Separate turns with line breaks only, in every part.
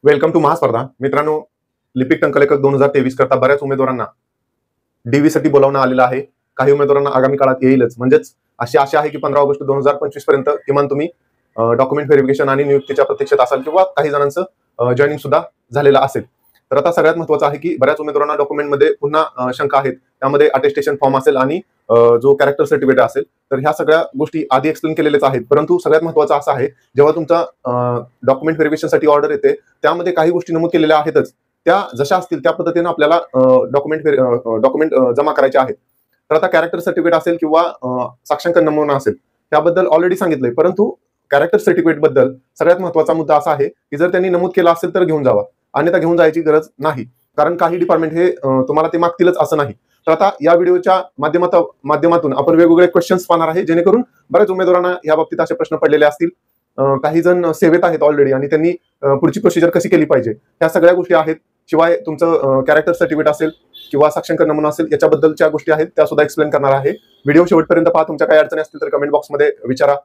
Welcome to महास्पर्धा. मित्रांनो, लिपिक टंकलेखक 2023 करता बऱ्याच उमेदवारांना डीव्ही साठी बोलावणं आलेलं आहे. काही उमेदवारांना आगामी काळात येईलच. म्हणजेच अशी आशा आहे की 15 ऑगस्ट 2025 पर्यंत किमान तुम्ही डॉक्युमेंट व्हेरिफिकेशन आणि नियुक्तीच्या प्रतीक्षेत असाल किंवा काही जणांचं जॉईनिंग सुद्धा झालेलं असेल. तर आता सगळ्यात महत्त्वाचं आहे की बऱ्याच उमेदवारांना डॉक्युमेंटमध्ये पुन्हा शंका आहेत. त्यामध्ये अटेस्टेशन फॉर्म असेल आणि जो कॅरेक्टर सर्टिफिकेट असेल. तर ह्या सगळ्या गोष्टी आधी एक्सप्लेन केलेल्याच आहेत. परंतु सगळ्यात महत्त्वाचं असं आहे, जेव्हा तुमचा डॉक्युमेंट व्हेरिफिकेशनसाठी ऑर्डर येते त्यामध्ये काही गोष्टी नमूद केलेल्या आहेतच. त्या जशा असतील त्या पद्धतीने आपल्याला डॉक्युमेंट जमा करायचे आहेत. तर आता कॅरेक्टर सर्टिफिकेट असेल किंवा साक्षांकन नमुना असेल त्याबद्दल ऑलरेडी सांगितलंय. परंतु कॅरेक्टर सर्टिफिकेट बद्दल सगळ्यात महत्त्वाचा मुद्दा असा आहे की जर त्यांनी नमूद केलं असेल तर घेऊन जावा, अन्यथा घेऊन जायची गरज नाही. कारण काही डिपार्टमेंट हे तुम्हाला ते मागतीलच असं नाही. तर आता या व्हिडिओच्या माध्यमातून आपण वेगवेगळे क्वेश्चन्स पाहणार आहे, जेणेकरून बऱ्याच उमेदवारांना या बाबतीत असे प्रश्न पडलेले असतील. काही जण सेवेत आहेत ऑलरेडी आणि त्यांनी पुढची प्रोसिजर कशी केली पाहिजे ह्या सगळ्या गोष्टी आहेत. शिवाय तुमचं कॅरेक्टर सर्टिफिकेट असेल किंवा साक्षांकन नमुना असेल याच्याबद्दलच्या गोष्टी आहेत त्या सुद्धा एक्सप्लेन करणार आहे. व्हिडिओ शेवटपर्यंत पहा. तुमच्या काही अडचणी असतील तर कमेंट बॉक्समध्ये विचारा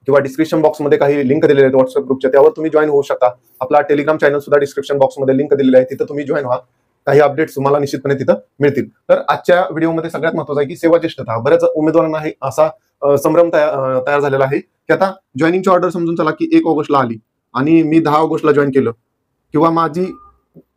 किंवा डिस्क्रिप्शन बॉक्समध्ये काही लिंक दिलेले आहेत व्हॉट्सअप ग्रुपच्या, त्यावर तुम्ही जॉईन होऊ शकता. आपला टेलिग्राम चॅनल सुद्धा डिस्क्रिप्शन बॉक्समध्ये लिंक दिलेली आहे, तिथं तुम्ही जॉईन व्हा. काही अपडेट्स तुम्हाला निश्चितपणे तिथं मिळतील. तर आजच्या व्हिडिओमध्ये सगळ्यात महत्त्वाचं आहे की सेवा ज्येष्ठता. बऱ्याच उमेदवारांना आहे असा संभ्रम तयार झालेला आहे की आता जॉईनिंगची ऑर्डर समजून चला की 1 ऑगस्टला आली आणि मी 10 ऑगस्टला जॉईन केलं, किंवा माझी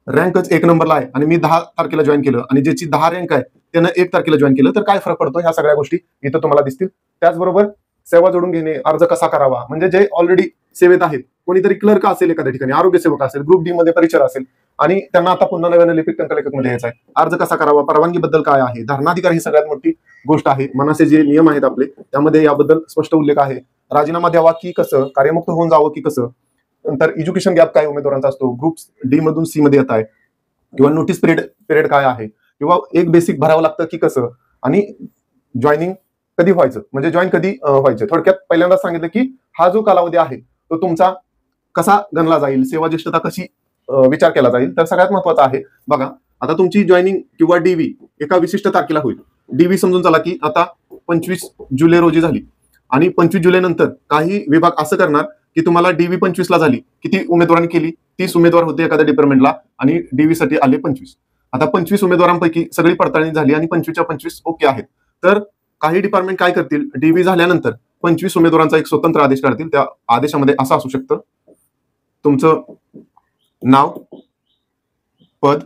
रँकच 1 नंबरला आहे आणि मी 10 तारखेला जॉईन केलं आणि ज्याची 10 रँक आहे त्यानं 1 तारखेला जॉईन केलं, तर काय फरक पडतो ह्या सगळ्या गोष्टी इथं तुम्हाला दिसतील. त्याचबरोबर सेवा जोडून घेणे, अर्ज कसा करावा, म्हणजे जे ऑलरेडी सेवेत आहेत, कोणीतरी क्लर्क असेल एखाद्या ठिकाणी, आरोग्य सेवक असेल, ग्रुप डी मध्ये परिचर असेल आणि त्यांना आता पुन्हा नव्याने लिपिक टंकलेखक मध्ये यायचं आहे, अर्ज कसा करावा, परवानगी बद्दल काय आहे, धरणाधिकार ही सगळ्यात मोठी गोष्ट आहे. मनाचे जे नियम आहेत आपले त्यामध्ये याबद्दल स्पष्ट उल्लेख आहे. राजीनामा द्यावा की कसं, कार्यमुक्त होऊन जावं की कसं, नंतर एज्युकेशन गॅप काय उमेदवारांचा असतो, ग्रुप डी मधून सी मध्ये येत आहे, किंवा नोटीस पिरियड काय आहे, किंवा एक बेसिक भरावं लागतं की कसं, आणि जॉईनिंग कधी व्हायचं, म्हणजे जॉईन कधी व्हायचं. थोडक्यात पहिल्यांदा सांगितलं की हा जो कालावधी आहे तो तुमचा कसा गणला जाईल, सेवा ज्येष्ठता कशी विचार केला जाईल. तर सगळ्यात महत्वाचं आहे बघा, आता तुमची जॉईनिंग किंवा डीव्ही एका विशिष्ट तारखेला होईल. डीव्ही समजून चला की आता 25 जुलै रोजी झाली आणि 25 जुलै नंतर काही विभाग असं करणार की तुम्हाला डीव्ही 25 ला झाली. किती उमेदवारांनी केली? 30 उमेदवार होते एखाद्या डिपार्टमेंटला आणि डीव्ही साठी आले 25. आता 25 उमेदवारांपैकी सगळी पडताळणी झाली आणि 25च्या 25 ओके आहेत. तर काही डिपार्टमेंट काय करतील, डीव्ही झाल्यानंतर 25 उमेदवारांचा एक स्वतंत्र आदेश काढतील. त्या आदेशामध्ये असं असू शकतं, तुमचं नाव, पद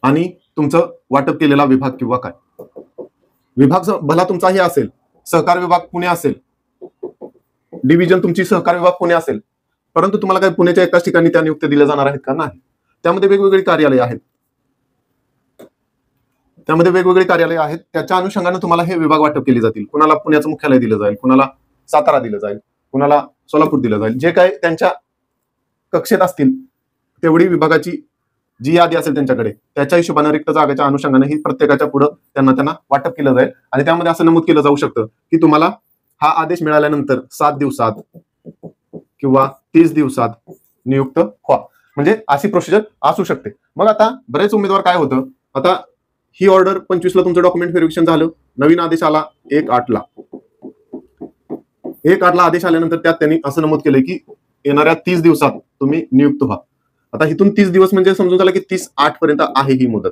आणि तुमचं वाटप केलेला विभाग किंवा काय विभाग भला तुमचाही असेल, सहकार विभाग पुणे असेल, डिव्हिजन तुमची सहकार विभाग पुणे असेल, परंतु तुम्हाला काय पुण्याच्या एकाच ठिकाणी त्या नियुक्त्या दिल्या जाणार आहेत का? नाही. त्यामध्ये वेगवेगळी कार्यालय आहेत, त्याच्या अनुषंगाने तुम्हाला हे विभाग वाटप केले जातील. कुणाला पुण्याचं मुख्यालय दिलं जाईल, कुणाला सातारा दिलं जाईल, कुणाला सोलापूर दिलं जाईल. जे काय त्यांच्या कक्षेत असतील तेवढी विभागाची जी यादी असेल त्यांच्याकडे, त्याच्या हिशोबाने रिक्त जागेच्या अनुषंगाने ही प्रत्येकाच्या पुढे त्यांना वाटप केलं जाईल. आणि त्यामध्ये असं नमूद केलं जाऊ शकतं की तुम्हाला हा आदेश मिळाल्यानंतर 7 दिवसात किंवा 30 दिवसात नियुक्त व्हा, म्हणजे अशी प्रोसिजर असू शकते. मग आता बरेच उमेदवार काय होतं, आता ही ऑर्डर 25 ला तुमचं डॉक्युमेंट व्हेरिफिकेशन झालं, नवीन आदेश आला 1/8 ला. 1/8 ला आदेश आल्यानंतर त्यात त्यांनी असं नमूद केलं की येणाऱ्या 30 दिवसात तुम्ही नियुक्त व्हा. आता इथून 30 दिवस म्हणजे समजून झालं की 30/8 पर्यंत आहे ही मुदत.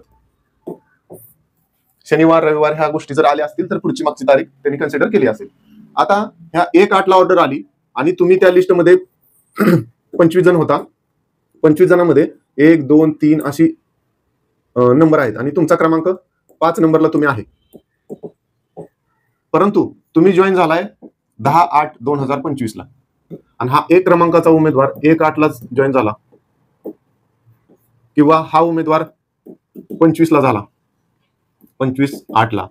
शनिवार रविवार ह्या गोष्टी जर आल्या असतील तर पुढची मागची तारीख त्यांनी कन्सिडर केली असेल. आता ह्या 1/8 ला ऑर्डर आली आणि तुम्ही त्या लिस्टमध्ये 25 जण होता. 25 जणांमध्ये 1, 2, 3 अशी नंबर आहेत आणि तुमचा क्रमांक 5 नंबरला तुम्ही आहे. परंतु तुम्ही जॉईन झालाय 10/8/2025 ला आणि हा 1 क्रमांकाचा उमेदवार 1/8 लाच जॉईन झाला, किंवा हा उमेदवार 25 ला झाला 25/8 ला,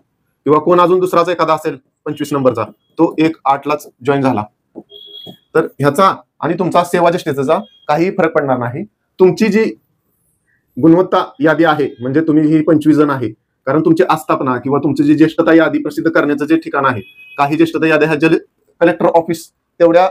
किंवा कोण अजून दुसराच एखादा असेल 25 नंबरचा तो 1/8 लाच जॉईन झाला. तर ह्याचा आणि तुमचा सेवा ज्येष्ठतेचा काही फरक पडणार नाही. तुमची जी गुणवत्ता यादी आहे, म्हणजे तुम्ही ही 25 जण आहे, कारण तुमची आस्थापना किंवा तुमची जी ज्येष्ठता यादी प्रसिद्ध करण्याचं जे ठिकाण आहे, काही ज्येष्ठता याद्या ह्या कलेक्टर ऑफिस तेवढ्या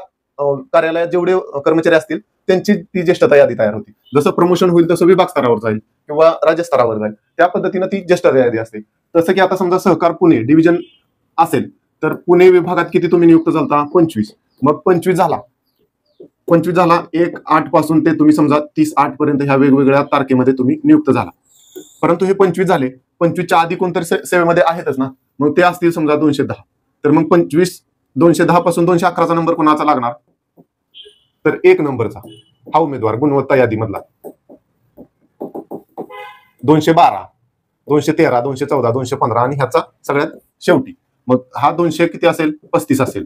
कार्यालयात जेवढे कर्मचारी असतील त्यांची ती ज्येष्ठता यादी तयार होती. जसं प्रमोशन होईल तसं विभाग स्तरावर जाईल किंवा राज्य स्तरावर जाईल, त्या पद्धतीनं ती ज्येष्ठता यादी असते. तसं की आता समजा सहकार पुणे डिव्हिजन असेल तर पुणे विभागात किती तुम्ही नियुक्त झालता? 25. मग 25 झाला 25 झाला 1/8 पासून ते तुम्ही समजा 30/8 पर्यंत ह्या वेगवेगळ्या तारखेमध्ये तुम्ही नियुक्त झाला. परंतु हे 25 झाले, 25च्या आधी कोणतरी सेवेमध्ये आहेतच ना, मग ते असतील समजा 210. तर मग 25 210 पासून 211चा नंबर कोणाचा लागणार? तर 1 नंबरचा हा उमेदवार गुणवत्ता यादीमधला. 212, 213, 214, 215 आणि ह्याचा सगळ्यात शेवटी मग हा 200 किती असेल? 35 असेल.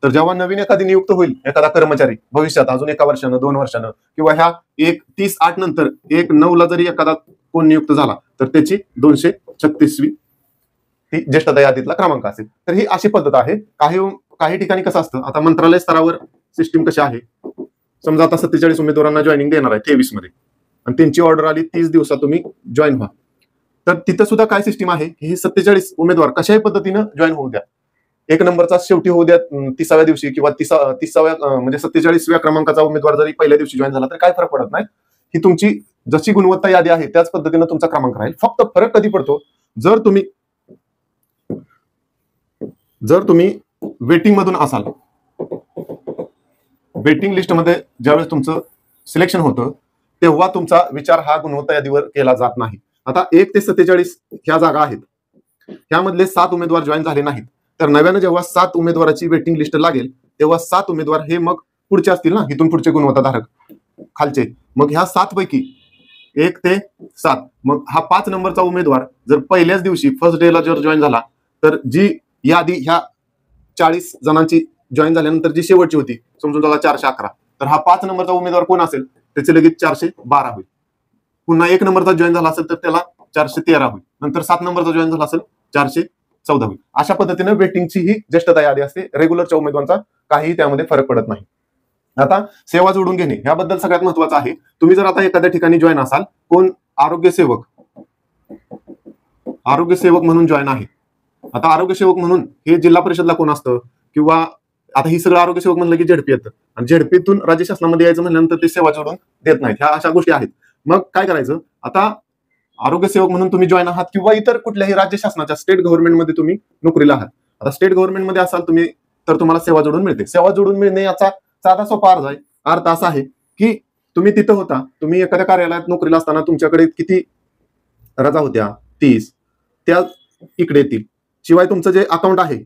तर जेव्हा नवीन एखादी नियुक्त होईल एखादा कर्मचारी भविष्यात अजून 1 वर्षानं 2 वर्षानं किंवा ह्या 30/8 नंतर 1/9ला जरी एखादा कोण नियुक्त झाला तर त्याची 236वी ती ज्येष्ठता यादीतला क्रमांक असेल. तर ही अशी पद्धत आहे. काही ठिकाणी कसं असतं, आता मंत्रालय स्तरावर सिस्टीम कशी आहे, समजा आता 47 उमेदवारांना जॉईनिंग देणार आहे 23 मध्ये आणि त्यांची ऑर्डर आली 30 दिवसात तुम्ही जॉईन व्हा. तर तिथं सुद्धा काय सिस्टीम आहे की हे 47 उमेदवार कशाही पद्धतीनं जॉईन होऊ द्या. 1 नंबरचा शेवटी होऊ द्या 30व्या दिवशी किंवा 30व्या म्हणजे 47व्या क्रमांकाचा उमेदवार जरी पहिल्या दिवशी जॉईन झाला तर काय फरक पडत नाही. ही तुमची जशी गुणवत्ता यादी आहे त्याच पद्धतीनं तुमचा क्रमांक राहील. फक्त फरक कधी पडतो, जर तुम्ही वेटिंग मधून असाल, वेटिंग लिस्टमध्ये ज्यावेळेस तुमचं सिलेक्शन होतं तेव्हा तुमचा विचार हा गुणवत्ता यादीवर केला जात नाही. आता 1 ते 47 ह्या जागा आहेत, ह्यामधले 7 उमेदवार जॉईन झाले नाहीत तर नव्यानं जेव्हा 7 उमेदवाराची वेटिंग लिस्ट लागेल तेव्हा 7 उमेदवार हे मग पुढचे असतील ना, इथून पुढचे गुणवत्ताधारक खालचे. मग ह्या 7 पैकी 1 ते 7 मग हा 5 नंबरचा उमेदवार जर पहिल्याच दिवशी फर्स्ट डेला जर जॉईन झाला तर जी यादी ह्या 40 जणांची जॉईन झाल्यानंतर जी शेवटची होती समजून झाला 411, तर हा 5 नंबरचा उमेदवार कोण असेल त्याचे लगेच 412 होईल. पुन्हा 1 नंबरचा जॉईन झाला असेल तर त्याला 413 होईल. नंतर 7 नंबरचा जॉईन झाला असेल 414 होईल. अशा पद्धतीने वेटिंगची ही ज्येष्ठता यादी असते. रेग्युलरच्या उमेदवारांचा काहीही त्यामध्ये फरक पडत नाही. आता सेवा जोडून घेणे याबद्दल सगळ्यात महत्वाचं आहे. तुम्ही जर आता एखाद्या ठिकाणी जॉईन असाल, कोण आरोग्य सेवक म्हणून जॉईन आहे. आता आरोग्य सेवक म्हणून हे जिल्हा परिषदला कोण असतं किंवा आता ही सगळं आरोग्य सेवक म्हणलं की झेडपी येतं आणि झेडपीतून राज्य शासनामध्ये यायचं म्हणल्यानंतर ते सेवा जोडून देत नाहीत. ह्या अशा गोष्टी आहेत. मग काय करायचं, आता आरोग्य सेवक म्हणून तुम्ही जॉईन आहात किंवा इतर कुठल्याही राज्य शासनाच्या स्टेट गव्हर्नमेंटमध्ये तुम्ही नोकरीला आहात. आता स्टेट गव्हर्नमेंटमध्ये असाल तुम्ही तर तुम्हाला सेवा जोडून मिळते. सेवा जोडून मिळणे याचा साधा सोपा अर्थ असा आहे की तुम्ही तिथं होता, तुम्ही एखाद्या कार्यालयात नोकरीला असताना तुमच्याकडे किती रजा होत्या 30, त्या इकडे येतील. शिवाय तुमचं जे अकाउंट आहे,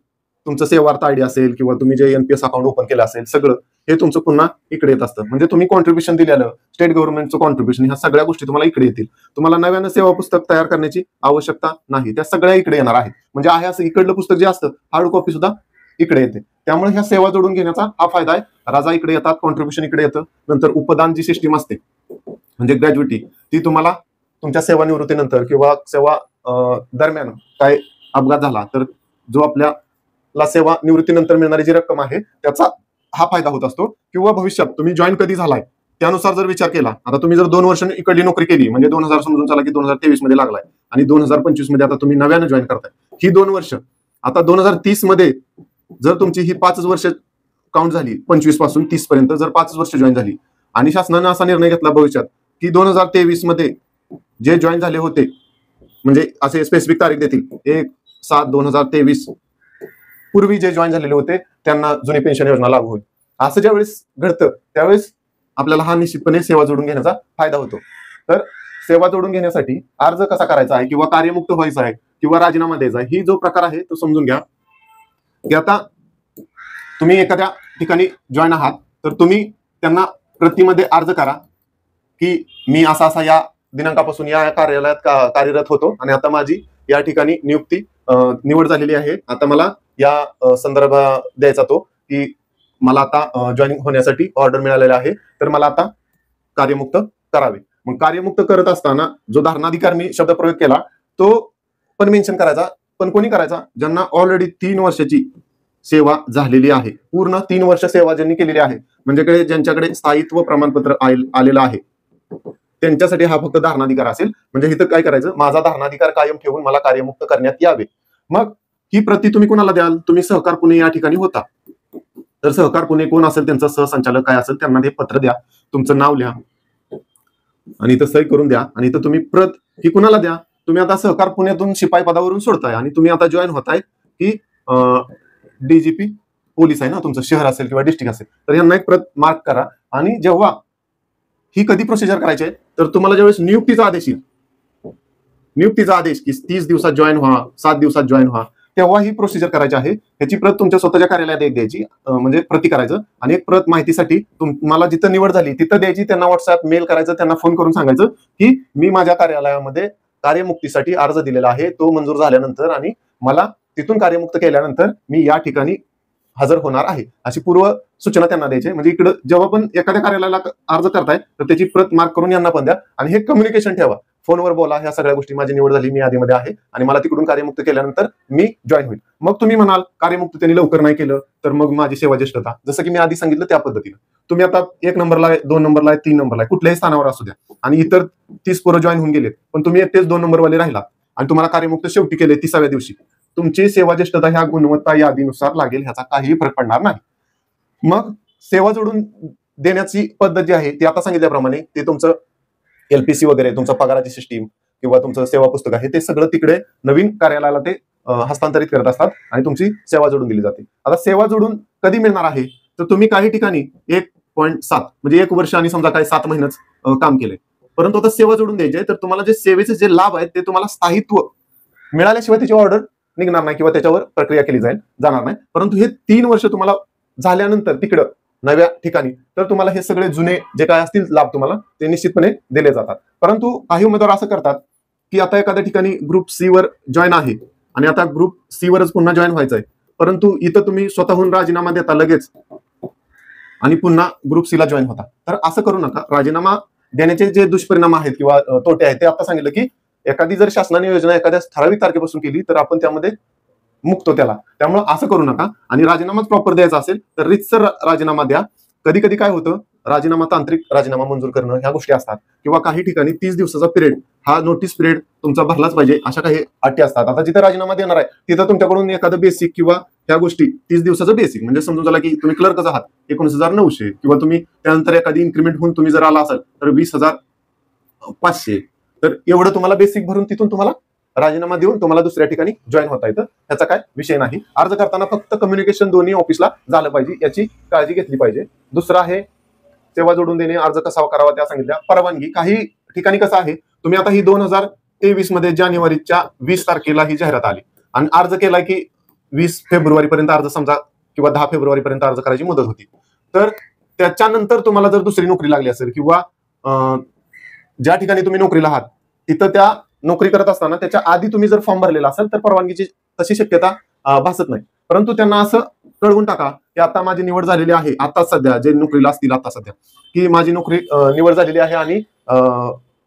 तुमचं सेवार्थ आयडी असेल किंवा तुम्ही जे एनपीएस अकाउंट ओपन केलं असेल सगळं हे तुमचं पुन्हा इकडे येत असतं. म्हणजे तुम्ही कॉन्ट्रीब्युशन दिलेलं स्टेट गव्हर्नमेंटचं कॉन्ट्रीब्युशन ह्या सगळ्या गोष्टी तुम्हाला इकडे येतील. तुम्हाला नव्यानं सेवा पुस्तक तयार करण्याची आवश्यकता नाही, त्या सगळ्या इकडे येणार आहेत. म्हणजे आहे असं इकडलं पुस्तक जे असतं हार्ड कॉपी सुद्धा इकडे येते. त्यामुळे ह्या सेवा जोडून घेण्याचा हा फायदा आहे. रजा इकडे येतात, कॉन्ट्रीब्युशन इकडे येतं. नंतर उपदान जी सिस्टीम असते म्हणजे ग्रॅज्युटी, ती तुम्हाला तुमच्या सेवानिवृत्तीनंतर किंवा सेवा दरम्यान काय अपघात झाला तर जो आपल्याला सेवा निवृत्तीनंतर मिळणारी जी रक्कम आहे त्याचा हा फायदा होत असतो. किंवा भविष्यात तुम्ही जॉईन कधी झालाय त्यानुसार जर विचार केला, आता तुम्ही जर 2 वर्षांनी इकडली नोकरी केली म्हणजे 2000 समजून चला की 2023 मध्ये लागलाय आणि 2025 मध्ये आता तुम्ही नव्यानं जॉईन करताय, ही 2 वर्ष आता 2030 मध्ये जर तुमची ही 5 वर्ष काउंट झाली 25 पासून 30 पर्यंत जर 5 वर्ष जॉईन झाली आणि शासनानं असा निर्णय घेतला भविष्यात की 2023 मध्ये जे जॉईन झाले होते म्हणजे असे स्पेसिफिक तारीख देतील 1/7/2023 पूर्वी जे जॉईन झालेले होते त्यांना जुनी पेन्शन योजना लागू होईल. असं ज्यावेळेस घडतं त्यावेळेस आपल्याला हा निश्चितपणे सेवा जोडून घेण्याचा फायदा होतो. तर सेवा जोडून घेण्यासाठी अर्ज कसा करायचा आहे किंवा कार्यमुक्त व्हायचं आहे किंवा राजीनामा द्यायचा आहे, ही जो प्रकार आहे तो समजून घ्या की आता तुम्ही एखाद्या ठिकाणी जॉईन आहात तर तुम्ही त्यांना प्रतिमध्ये अर्ज करा की मी असा या दिनांकापासून या कार्यालयात कार्यरत होतो आणि आता माझी या ठिकाणी निवड झालेली आहे. आता मला या संदर्भ द्यायचा तो की मला आता जॉईनिंग होण्यासाठी ऑर्डर मिळालेला आहे तर मला आता कार्यमुक्त करावे. मग कार्यमुक्त करत असताना जो धारणाधिकार मी शब्द प्रयोग केला तो पण मेन्शन करायचा. पण कोणी करायचा? ज्यांना ऑलरेडी 3 वर्षाची सेवा झालेली आहे, पूर्ण 3 वर्ष सेवा ज्यांनी केलेली आहे म्हणजे ज्यांच्याकडे स्थायित्व प्रमाणपत्र आलेलं आहे त्यांच्यासाठी हा फक्त धारणाधिकार असेल. म्हणजे इथं काय करायचं, माझा धारणाधिकार कायम ठेवून मला कार्यमुक्त करण्यात यावे. मग ही प्रती तुम्ही कोणाला द्याल? तुम्ही सहकार पुणे या ठिकाणी होता तर सहकार पुणे कोण असेल त्यांचा सहसंचालक काय असेल त्यांना ते पत्र द्या, तुमचं नाव लिहा आणि इथं सही करून द्या आणि इथं तुम्ही प्रत ही कुणाला द्या? तुम्ही आता सहकार पुण्यातून शिपाई पदावरून सोडताय आणि तुम्ही आता जॉईन होताय की डीजीपी पोलीस आहे ना तुमचं शहर असेल किंवा डिस्ट्रिक्ट असेल, तर यांना एक प्रत मार्क करा. आणि जेव्हा ही कधी प्रोसिजर करायची आहे, तर तुम्हाला ज्यावेळेस नियुक्तीचा आदेश येईल, नियुक्तीचा आदेश की 30 दिवसात जॉईन व्हा, 7 दिवसात जॉईन व्हा, तेव्हा ही प्रोसिजर करायची आहे. ह्याची प्रत तुमच्या स्वतःच्या कार्यालयात एक द्यायची, म्हणजे प्रति करायचं, आणि एक प्रत माहितीसाठी तुम्हाला जिथं निवड झाली तिथं द्यायची. त्यांना व्हॉट्सअप मेल करायचं, त्यांना फोन करून सांगायचं की मी माझ्या कार्यालयामध्ये कार्यमुक्तीसाठी अर्ज दिलेला आहे, तो मंजूर झाल्यानंतर आणि मला तिथून कार्यमुक्त केल्यानंतर मी या ठिकाणी हजर होणार आहे, अशी पूर्व सूचना त्यांना द्यायची. म्हणजे इकडे जेव्हा पण एखाद्या कार्यालयाला अर्ज करताय तर त्याची प्रत मार्क करून यांना पण द्या. आणि हे कम्युनिकेशन ठेवा, फोनवर बोला, ह्या सगळ्या गोष्टी, माझी निवड झाली, मी यादीमध्ये आहे आणि मला तिकडून कार्यमुक्त केल्यानंतर मी जॉईन होईल. मग तुम्ही म्हणाल कार्यमुक्त त्यांनी लवकर नाही केलं तर मग माझी सेवा ज्येष्ठता, जसं की मी आधी सांगितलं त्या पद्धतीने तुम्ही आता 1 नंबरला आहे, 2 नंबरला आहे, 3 नंबरला आहे, कुठल्याही स्थानावर असू द्या, आणि इतर 30 पोरं जॉईन होऊन गेलेत, पण तुम्ही एकटेच 2 नंबरवाले राहिला आणि तुम्हाला कार्यमुक्त शेवटी केले 30व्या दिवशी, तुमची सेवा ज्येष्ठता ह्या गुणवत्ता यादीनुसार लागेल, ह्याचा काहीही फरक पडणार नाही. मग सेवा जोडून देण्याची पद्धत जी आहे ती आता सांगितल्याप्रमाणे ते तुमचं LPC वगैरे, तुमचं पगाराची सिस्टीम किंवा तुमचं सेवा पुस्तक आहे, ते सगळं तिकडे नवीन कार्यालयाला ते हस्तांतरित करत असतात आणि तुमची सेवा जोडून दिली जाते. आता सेवा जोडून कधी मिळणार आहे, तर तुम्ही काही ठिकाणी 1.7 म्हणजे 1 वर्ष आणि समजा काही 7 महिन्याच काम केलंय, परंतु आता सेवा जोडून द्यायची आहे, तर तुम्हाला जे सेवेचे जे लाभ आहेत ते तुम्हाला स्थायित्व मिळाल्याशिवाय त्याची ऑर्डर निघणार नाही किंवा त्याच्यावर प्रक्रिया केली जाणार नाही. परंतु हे 3 वर्ष तुम्हाला झाल्यानंतर तिकडं नव्या ठिकाणी तर तुम्हाला हे सगळे जुने जे काय असतील लाभ तुम्हाला ते निश्चितपणे दिले जातात. परंतु काही उमेदवार असं करतात की आता एखाद्या ठिकाणी ग्रुप सी वर जॉईन आहे आणि आता ग्रुप सी वरच पुन्हा जॉईन व्हायचं आहे, परंतु इथं तुम्ही स्वतःहून राजीनामा देता लगेच आणि पुन्हा ग्रुप सी ला जॉईन होता. तर असं करू नका. राजीनामा देण्याचे जे दुष्परिणाम आहेत किंवा तोटे आहेत ते आता सांगितलं की एखादी जर शासनाने योजना एखाद्या ठराविक तारखेपासून केली तर आपण त्यामध्ये मुक्तो त्याला, त्यामुळे असं करू नका. आणि राजीनामाच प्रॉपर द्यायचा असेल तर रितसर राजीनामा द्या. कधी कधी काय होतं, राजीनामा तांत्रिक राजीनामा मंजूर करणं ह्या गोष्टी असतात किंवा काही ठिकाणी 30 दिवसाचा पिरियड हा नोटीस पिरियड तुमचा भरलाच पाहिजे, अशा काही अटी असतात. आता जिथे राजीनामा देणार आहे तिथं तुमच्याकडून एखादं बेसिक किंवा ह्या गोष्टी 30 दिवसाचं बेसिक म्हणजे समजून झाला की तुम्ही क्लर्कच आहात 19,900 किंवा तुम्ही त्यानंतर एखादी इन्क्रीमेंट होऊन तुम्ही जर आला असाल तर 20,500, तर एवढं तुम्हाला बेसिक भरून तिथून तुम्हाला राजीनामा देऊन तुम्हाला दुसऱ्या ठिकाणी जॉईन होता येतं. त्याचा काय विषय नाही. अर्ज करताना फक्त कम्युनिकेशन दोन्ही ऑफिसला झालं पाहिजे, याची काळजी घेतली पाहिजे. दुसरं आहे सेवा जोडून देणे, अर्ज कसा करावा त्या सांगितल्या. परवानगी काही ठिकाणी कसं आहे, तुम्ही आता ही 2023 मध्ये जानेवारीच्या 20 तारखेला ही जाहिरात आली आणि अर्ज केला की 20 फेब्रुवारी पर्यंत अर्ज समजा किंवा 10 फेब्रुवारी पर्यंत अर्ज करायची मुदत होती. तर त्याच्यानंतर तुम्हाला जर दुसरी नोकरी लागली असेल किंवा ज्या ठिकाणी तुम्ही नोकरीला आहात तिथं त्या नोकरी करत असताना त्याच्या आधी तुम्ही जर फॉर्म भरलेला असेल तर परवानगीची तशी शक्यता भासत नाही. परंतु त्यांना असं कळवून टाका की आता माझी निवड झालेली आहे, आता सध्या जे नोकरीला असतील आता सध्या की माझी नोकरी निवड झालेली आहे आणि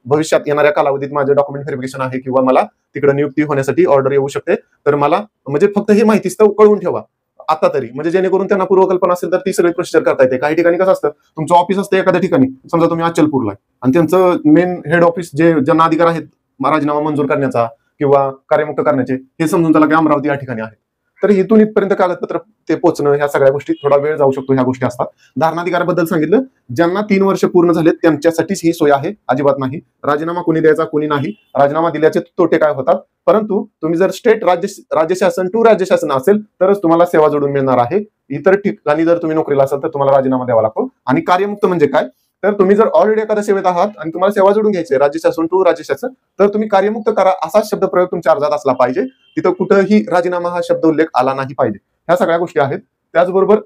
भविष्यात येणाऱ्या कालावधीत माझे डॉक्युमेंट व्हेरिफिकेशन आहे किंवा मला तिकडे नियुक्ती होण्यासाठी ऑर्डर येऊ शकते, तर मला म्हणजे फक्त हे माहिती कळवून ठेवा आता तरी, म्हणजे जेणेकरून त्यांना पूर्वकल्पना असेल तर ती सगळी प्रोसिजर करता येते. काही ठिकाणी कसं असतं, तुमचं ऑफिस असतं एखाद्या ठिकाणी, समजा तुम्ही अचलपूरला आहे आणि त्यांचं मेन हेड ऑफिस जे ज्यांना अधिकार आहेत राजीनामा मंजूर करण्याचा किंवा कार्यमुक्त करण्याचे, हे समजून त्याला की अमरावती या ठिकाणी आहे. तर इथून इथपर्यंत कागदपत्र ते पोहोचणं ह्या सगळ्या गोष्टी थोडा वेळ जाऊ शकतो, ह्या गोष्टी असतात. धारणाधिकाराबद्दल सांगितलं, ज्यांना 3 वर्ष पूर्ण झालेत त्यांच्यासाठीच ही सोय आहे, अजिबात नाही. राजीनामा कोणी द्यायचा कोणी नाही. राजीनामा दिल्याचे तोटे काय होतात, परंतु तुम्ही जर स्टेट राज्य शासन टू राज्य शासन असेल तरच तुम्हाला सेवा जोडून मिळणार आहे. इतर ठिकाणी जर तुम्ही नोकरीला असाल तर तुम्हाला राजीनामा द्यावा लागतो. आणि कार्यमुक्त म्हणजे काय, तर तुम्ही जर ऑलरेडी एखाद्या सेवेत आहात आणि तुम्हाला सेवा जोडून घ्यायची राज्य शासन टू राज्य शासन, तर तुम्ही कार्यमुक्त करा असा शब्द प्रयोग तुमच्या अर्जात असला पाहिजे. तिथं कुठंही राजीनामा हा शब्द उल्लेख आला नाही पाहिजे. ह्या सगळ्या गोष्टी आहेत. त्याचबरोबर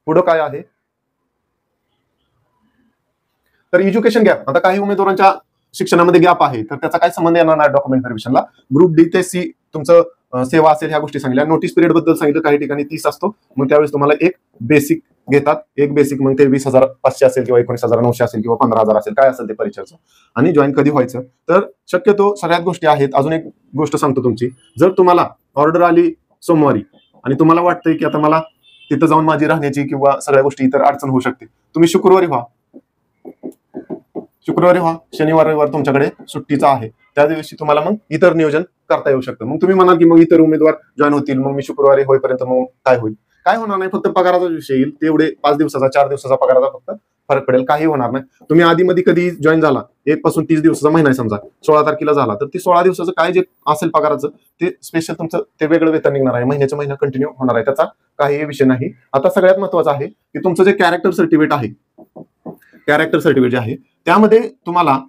पुढं काय आहे, तर एज्युकेशन गॅप. आता काही उमेदवारांच्या शिक्षणामध्ये गॅप आहे तर त्याचा काय संबंध येणार नाही डॉक्युमेंट व्हेरिफिकेशनला. ग्रुप डी ते सी तुमचं सेवा असेल, ह्या गोष्टी सांगितल्या. नोटीस पिरियड बद्दल सांगितलं, काही ठिकाणी 30 असतो, मग त्यावेळेस तुम्हाला एक बेसिक घेतात. एक बेसिक मग ते 20,500 असेल किंवा 19,900 असेल किंवा 15,000 असेल, काय असेल ते परीक्षेचं. आणि जॉईन कधी व्हायचं, तर शक्यतो सगळ्याच गोष्टी आहेत. अजून एक गोष्ट सांगतो तुमची, जर तुम्हाला ऑर्डर आली सोमवारी आणि तुम्हाला वाटतंय की आता मला तिथं जाऊन माझी राहण्याची किंवा सगळ्या गोष्टी इतर अडचण होऊ शकते, तुम्ही शुक्रवारी व्हा. शनिवार रविवार तुमच्याकडे सुट्टीचा आहे, त्या दिवशी तुम्हाला मग इतर नियोजन करता येऊ शकतं. मग तुम्ही म्हणाल की मग इतर उमेदवार जॉईन होतील, मग मी शुक्रवारी होईपर्यंत मग काय होईल, काय होणार नाही. फक्त पगाराचा विषय येईल, तेवढे 5 दिवसाचा 4 दिवसाचा पगाराचा फक्त फरक पडेल, काही होणार नाही. तुम्ही आधी मध्ये कधी जॉईन झाला, 1 पासून 30 दिवसाचा महिना आहे समजा, 16 तारखेला झाला, तर ती 16 दिवसाचं काय जे असेल पगाराचं ते स्पेशल तुमचं ते वेगळं वेतन निघणार आहे, महिन्याच्या महिना कंटिन्यू होणार आहे, त्याचा काही विषय नाही. आता सगळ्यात महत्वाचं आहे की तुमचं जे कॅरेक्टर सर्टिफिकेट आहे, कॅरेक्टर सर्टिफिकेट जे आहे त्यामध्ये तुम्हाला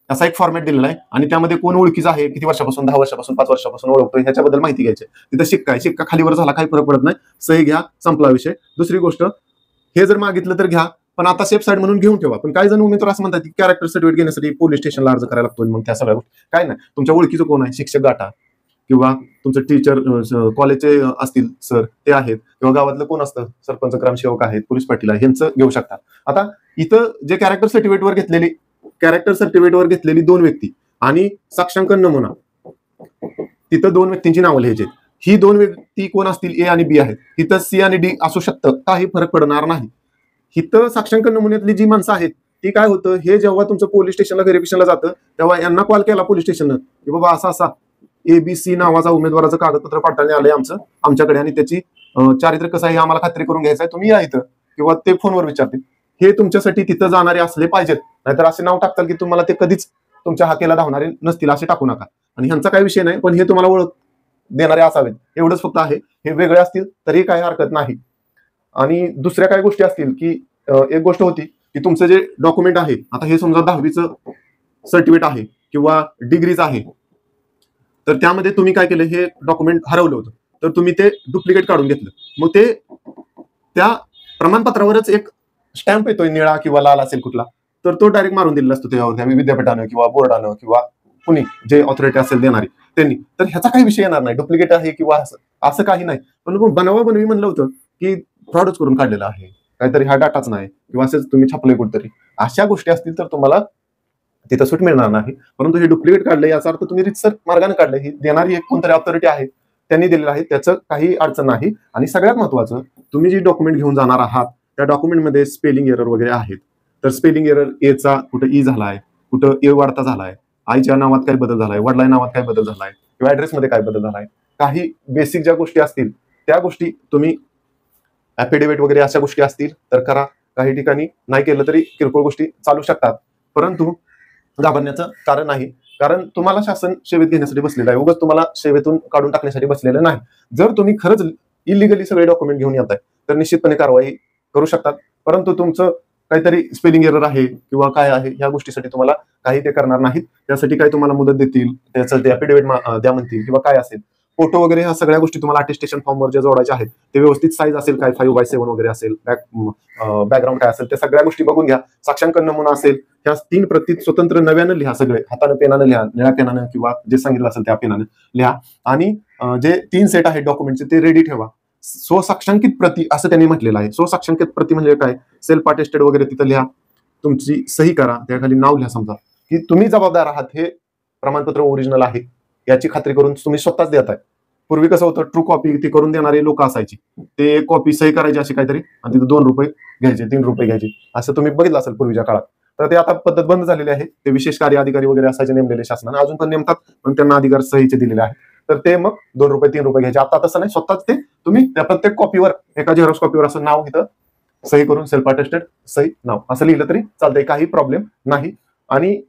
असा एक फॉर्मॅट दिलेला आहे आणि त्यामध्ये कोण ओळखीचा आहे, किती वर्षापासून, 10 वर्षापासून, 5 वर्षापासून ओळखतोय ह्याच्याबद्दल माहिती घ्यायची. तिथं शिक्का आहे, शिक्का खालीवर झाला काही फरक पडत नाही, सही घ्या, संपला विषय. दुसरी गोष्ट, हे जर मागितलं तर घ्या, पण आता सेफ साईड म्हणून घेऊन ठेवा. पण काही जण उमेदवार असं म्हणतात की कॅरेक्टर सर्टिफिकेट घेण्यासाठी पोलीस स्टेशनला अर्ज करायला लागतो, मग त्या सगळ्या गोष्टी काय नाही. तुमच्या ओळखीचं कोण आहे, शिक्षक गाठा किंवा तुमचं टीचर कॉलेजचे असतील सर ते आहेत, किंवा गावातलं कोण असतं, सरपंच, ग्रामसेवक आहेत, पोलीस पाटील आहे, यांचं घेऊ शकता. आता इथं जे कॅरेक्टर सर्टिफिकेटवर घेतलेली 2 व्यक्ती आणि साक्षांकन नमुना, तिथं 2 व्यक्तींची नावं लिहायची. ही 2 व्यक्ती कोण असतील, ए आणि बी आहेत. इथं सी आणि डी असू शकतं, काही फरक पडणार नाही. इथं साक्षांकन नमुन्यातली जी माणसं आहेत ती काय होतं, हे जेव्हा तुमचं पोलीस स्टेशनला व्हेरिफिकेशनला जातं तेव्हा यांना कॉल केला पोलीस स्टेशननं की बाबा असा ABC नावाचा उमेदवाराचं कागदपत्र पाठवण्यात आलंय आमच्याकडे आणि त्याची चारित्र्य कसं आहे आम्हाला खात्री करून घ्यायचं आहे, तुम्ही या इथं, किंवा ते फोनवर विचारतील. हे तुमच्यासाठी तिथं जाणारे असले पाहिजेत, नाहीतर असे नाव टाकताल की तुम्हाला ते कधीच तुमच्या हाकेला धावणारे नसतील, असे टाकू नका. आणि ह्यांचा काही विषय नाही, पण हे तुम्हाला ओळख देणारे असावेत, एवढंच फक्त आहे. हे वेगळे असतील तरी काही हरकत नाही. आणि दुसऱ्या काही गोष्टी असतील की एक गोष्ट होती की तुमचं जे डॉक्युमेंट आहे, आता हे समजा 10वीचं सर्टिफिकेट आहे किंवा डिग्रीचं आहे, तर त्यामध्ये तुम्ही काय केलं, हे डॉक्युमेंट हरवलं होतं, तर तुम्ही ते डुप्लिकेट काढून घेतलं. मग ते त्या प्रमाणपत्रावरच एक स्टॅम्प येतोय, निळा किंवा लाल असेल कुठला, तर तो डायरेक्ट मारून दिलेला असतो त्यावर, विद्यापीठानं किंवा बोर्डानं किंवा कुणी जे ऑथॉरिटी असेल देणारी त्यांनी. तर ह्याचा काही विषय येणार नाही, डुप्लिकेट आहे किंवा असं काही नाही. पण बनवी म्हणलं होतं की फ्रॉडच करून काढलेला आहे, काहीतरी हा डाटाच नाही, किंवा असंच तुम्ही छापले कुठतरी, अशा गोष्टी असतील तर तुम्हाला तिथं सूट मिळणार नाही. परंतु हे डुप्लिकेट काढलंय याचा अर्थ तुम्ही रितसर मार्गाने काढलंय, ही देणारी एक कोणतरी ऑथॉरिटी आहे त्यांनी दिलेलं आहे, त्याचं काही अडचण नाही. आणि सगळ्यात महत्वाचं, तुम्ही जी डॉक्युमेंट घेऊन जाणार आहात त्या डॉक्युमेंटमध्ये स्पेलिंग एरर वगैरे आहेत, तर स्पेलिंग एरर एचा कुठं ई झालाय, कुठं ए वाढता झालाय, आईच्या नावात काय बदल झालाय, वडिलांच्या नावात काय बदल झालाय, किंवा ऍड्रेसमध्ये काय बदल झालाय, काही बेसिक ज्या गोष्टी असतील त्या गोष्टी तुम्ही ऍफिडेव्हिट वगैरे अशा गोष्टी असतील तर करा. काही ठिकाणी नाही केलं तरी किरकोळ गोष्टी चालू शकतात, परंतु घाबरण्याचं कारण नाही, कारण तुम्हाला शासन सेवेत घेण्यासाठी बसलेलं आहे, उगाच तुम्हाला सेवेतून काढून टाकण्यासाठी बसलेलं नाही. जर तुम्ही खरंच इलिगली सगळे डॉक्युमेंट घेऊन येत आहे तर निश्चितपणे कारवाई करू शकतात. परंतु तुमचं काहीतरी स्पेलिंग एरर आहे किंवा काय आहे ह्या गोष्टीसाठी तुम्हाला काही ते करणार नाहीत. त्यासाठी काय तुम्हाला मुदत देतील, त्याचं ते ऍफिडेव्हिट द्या म्हणतील किंवा काय असेल, फोटो वगैरे ह्या सगळ्या गोष्टी तुम्हाला अटेस्टेशन फॉर्मवर जे जोडायचे आहेत ते व्यवस्थित साईज असेल काय, 5x7 वगैरे असेल, बॅकग्राऊंड काय असेल, त्या सगळ्या गोष्टी बघून घ्या. साक्षांकन नमुना असेल, ह्या 3 प्रती स्वतंत्र नव्यानं लिहा, सगळे हाताने पेनानं लिहा, निळ्या पेनानं किंवा जे सांगितलं असेल त्या पेनानं लिहा. आणि जे 3 सेट आहेत डॉक्युमेंटचे ते रेडी ठेवा. स्वसाक्षांकित प्रती असं त्यांनी म्हटलेलं आहे. स्वसाक्षांकित प्रती म्हणजे काय, सेल्फ अटेस्टेड वगैरे तिथं लिहा, तुमची सही करा, त्याखाली नाव लिहा, समजा की तुम्ही जबाबदार आहात, हे प्रमाणपत्र ओरिजिनल आहे याची खात्री करून तुम्ही स्वतःच देताय. पूर्वी कसं होतं, ट्रू कॉपी ती करून देणारे लोक असायची, ते कॉपी सही करायची अशी काहीतरी आणि तिथे 2 रुपये घ्यायचे, 3 रुपये घ्यायचे, असं तुम्ही बघितलं असेल पूर्वीच्या काळात. तर ते आता पद्धत बंद झालेली आहे. ते विशेष कार्य अधिकारी वगैरे असायचे नेमलेले शासनाने, अजून पण नेमतात, पण त्यांना अधिकार सहीचे दिलेले आहेत. तर ते मग 2 रुपये 3 रुपये घ्यायचे. आता तसं नाही, स्वतःच ते तुम्ही त्या प्रत्येक कॉपीवर, एका झेरॉक्स कॉपीवर असं नाव इथं सही करून सेल्फ अटेस्टेड सही नाव असं लिहिलं तरी चालतंय, काही प्रॉब्लेम नाही. आणि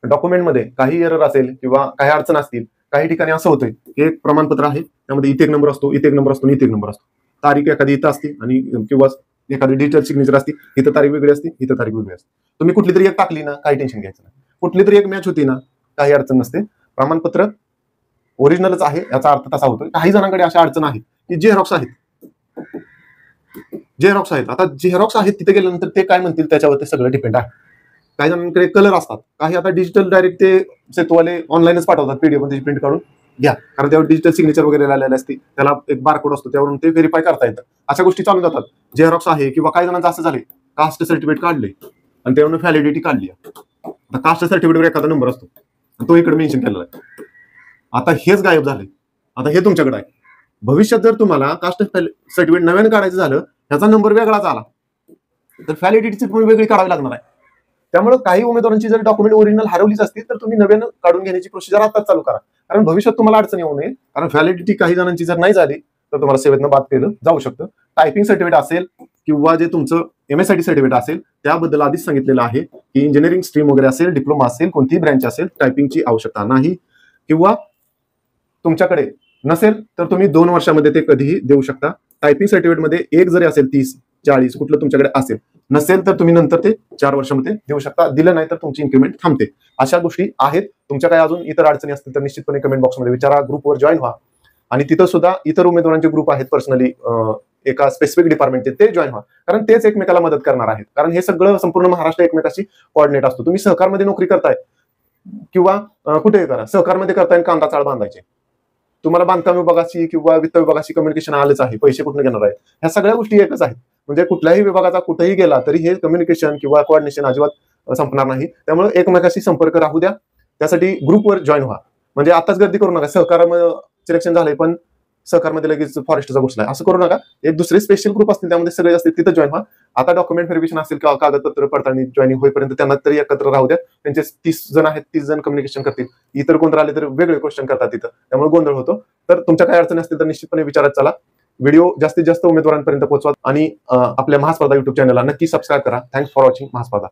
डॉक्युमेंटमध्ये काही एरर असेल किंवा काही अडचण असतील, काही ठिकाणी असं होतंय की एक प्रमाणपत्र आहे त्यामध्ये इथे एक नंबर असतो, इथे एक नंबर असतो, इथे एक नंबर असतो, तारीख एखादी इथं असते आणि किंवा एखादी डिजिटल सिग्नेचर असते, इथं तारीख वेगळी असते, इथं तारीख वेगळी असते. तुम्ही कुठली तरी एक टाकली ना, काही टेन्शन घ्यायचं नाही. कुठली तरी एक मॅच होती ना, काही अडचण नसते. प्रमाणपत्र ओरिजिनलच आहे याचा अर्थ तसा होतो. काही जणांकडे अशा अडचण आहे की झेरॉक्स आहेत. आता झेरॉक्स आहेत तिथे गेल्यानंतर ते काय म्हणतील त्याच्यावर ते सगळं डिपेंड आहे. काही जणांकडे कलर असतात, काही आता डिजिटल डायरेक्ट ते सेतूवाले ऑनलाईनच पाठवतात, पीडीएफ मध्ये प्रिंट काढून घ्या, कारण त्यावर डिजिटल सिग्नेचर वगैरे लावलेले असते, त्याला एक बारकोड असतो, त्यावरून ते व्हेरीफाय करता येतं. अशा गोष्टी चालून जातात. झेरॉक्स आहे किंवा काही जणांचं असं झाले, कास्ट सर्टिफिकेट काढले आणि त्यावरून व्हॅलिडिटी काढली. आता कास्ट सर्टिफिकेटवर एखादा नंबर असतो, तो इकडे मेन्शन केलेला आहे. आता हेच गायब झाले. आता हे तुमच्याकडे आहे. भविष्यात जर तुम्हाला कास्ट सर्टिफिकेट नव्याने काढायचं झालं, ह्याचा नंबर वेगळाच आला तर व्हॅलिडिटीची पण वेगळी काढावी लागणार आहे. त्यामुळे काही उमेदवारांची जर डॉक्युमेंट ओरिजिनल हरवलीच असतील तर तुम्ही नव्यानं काढून घेण्याची प्रोसिजर आताच चालू करा, कारण भविष्यात तुम्हाला अडचण येऊ नये. कारण व्हॅलिडिटी काही जणांची जर नाही झाली तर तुम्हाला सेवेतनं बाद केलं जाऊ शकतं. टायपिंग सर्टिफिकेट असेल किंवा जे तुमचं MSIT सर्टिफिकेट असेल त्याबद्दल आधीच सांगितलेलं आहे की इंजिनिअरिंग स्ट्रीम वगैरे असेल, डिप्लोमा असेल, कोणतीही ब्रँच असेल, टायपिंगची आवश्यकता नाही, किंवा तुमच्याकडे नसेल तर तुम्ही 2 वर्षामध्ये ते कधीही देऊ शकता. टायपिंग सर्टिफिकेटमध्ये एक जरी असेल 30, 40 कुठलं तुमच्याकडे असेल, नसेल तर तुम्ही नंतर ते 4 वर्षामध्ये देऊ शकता. दिलं नाही तर तुमची इन्क्रिमेंट थांबते. अशा गोष्टी आहेत. तुमच्या काही अजून इतर अडचणी असतील तर निश्चितपणे कमेंट बॉक्समध्ये विचारा. ग्रुपवर जॉईन व्हा आणि तिथं सुद्धा इतर उमेदवारांचे ग्रुप आहेत पर्सनली एका स्पेसिफिक डिपार्टमेंटचे, ते जॉईन व्हा, कारण तेच एकमेकाला मदत करणार आहेत. कारण हे सगळं संपूर्ण महाराष्ट्र एकमेकाशी कोऑर्डिनेट असतो. तुम्ही सहकारमध्ये नोकरी करताय किंवा कुठेही करा, सहकारमध्ये करताय कांदा चाळ बांधायचे, तुम्हाला बांधकाम विभागाची किंवा वित्त विभागाची कम्युनिकेशन आलंच आहे, पैसे कुठून घेणार आहेत, ह्या सगळ्या गोष्टी एकच आहेत. म्हणजे कुठल्याही विभागाचा कुठेही गेला तरी हे कम्युनिकेशन किंवा कोऑर्डिनेशन अजिबात संपणार नाही. त्यामुळे एकमेकाशी संपर्क राहू द्या. त्यासाठी ग्रुपवर जॉईन व्हा. म्हणजे आताच गर्दी करू नका, सहकारामध्ये सिलेक्शन झालंय पण सहकारमध्ये लगेच फॉरेस्टचा घुसलाय असं करू नका. एक दुसरे स्पेशल ग्रुप असतील त्यामध्ये सगळे असतील तिथं जॉईन व्हा. आता डॉक्युमेंट व्हेरिफिकेशन असेल किंवा कागदपत्र पडताळणी जॉईनिंग होईपर्यंत त्यांना तरी एकत्र राहू द्या. त्यांचे 30 जण आहेत, 30 जण कम्युनिकेशन करतील. इतर कोण राहिले तर वेगळे क्वेश्चन करतात तिथं, त्यामुळे गोंधळ होतो. तर तुमच्या काही अडचणी असतील तर निश्चितपणे विचारत चला. व्हिडिओ जास्तीत जास्त उमेदवारांपर्यंत पोहोचवा आणि आपल्या महास्पर्धा युट्यूब चॅनलला नक्की सबस्क्राईब करा. Thanks for watching महास्पर्धा.